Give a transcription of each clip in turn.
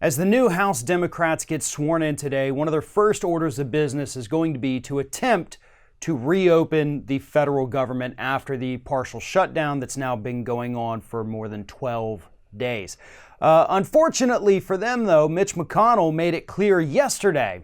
As the new House Democrats get sworn in today, one of their first orders of business is going to be to attempt to reopen the federal government after the partial shutdown that's now been going on for more than 12 days. Unfortunately for them, though, Mitch McConnell made it clear yesterday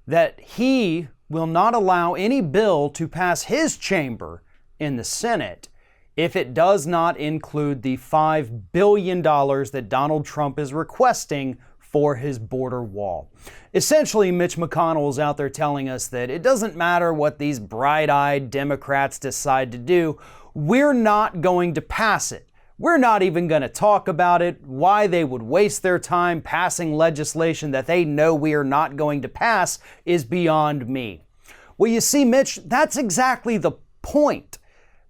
that he will not allow any bill to pass his chamber in the Senate if it does not include the $5 billion that Donald Trump is requesting for his border wall. Essentially, Mitch McConnell is out there telling us that it doesn't matter what these bright-eyed Democrats decide to do, we're not going to pass it. We're not even going to talk about it. Why they would waste their time passing legislation that they know we are not going to pass is beyond me. Well, you see, Mitch, that's exactly the point.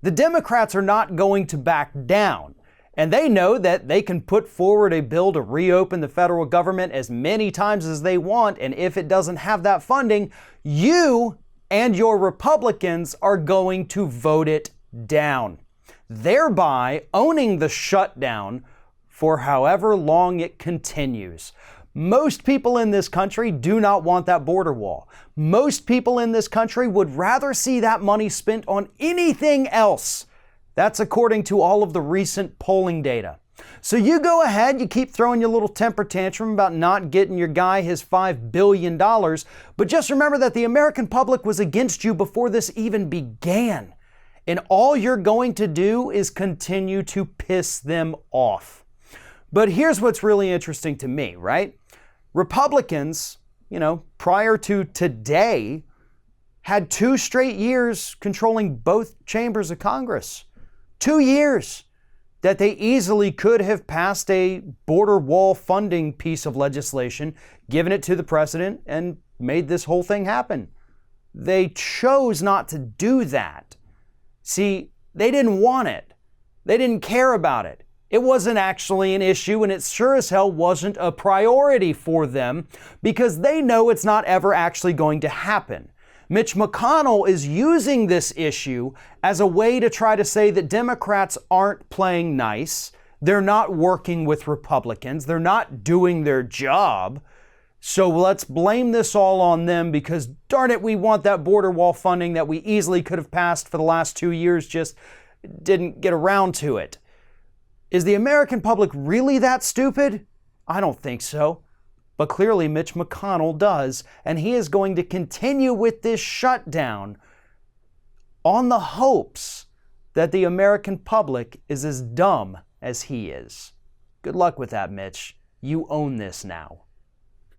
The Democrats are not going to back down, and they know that they can put forward a bill to reopen the federal government as many times as they want, and if it doesn't have that funding, you and your Republicans are going to vote it down, thereby owning the shutdown for however long it continues. Most people in this country do not want that border wall. Most people in this country would rather see that money spent on anything else. That's according to all of the recent polling data. So you go ahead, you keep throwing your little temper tantrum about not getting your guy his $5 billion, but just remember that the American public was against you before this even began. And all you're going to do is continue to piss them off. But here's what's really interesting to me, right? Republicans, prior to today, had 2 straight years controlling both chambers of Congress. 2 years that they easily could have passed a border wall funding piece of legislation, given it to the president, and made this whole thing happen. They chose not to do that. See, they didn't want it. They didn't care about it. It wasn't actually an issue, and it sure as hell wasn't a priority for them because they know it's not ever actually going to happen. Mitch McConnell is using this issue as a way to try to say that Democrats aren't playing nice. They're not working with Republicans. They're not doing their job. So let's blame this all on them because, darn it, we want that border wall funding that we easily could have passed for the last 2 years, just didn't get around to it. Is the American public really that stupid? I don't think so. But clearly Mitch McConnell does, and he is going to continue with this shutdown on the hopes that the American public is as dumb as he is. Good luck with that, Mitch. You own this now.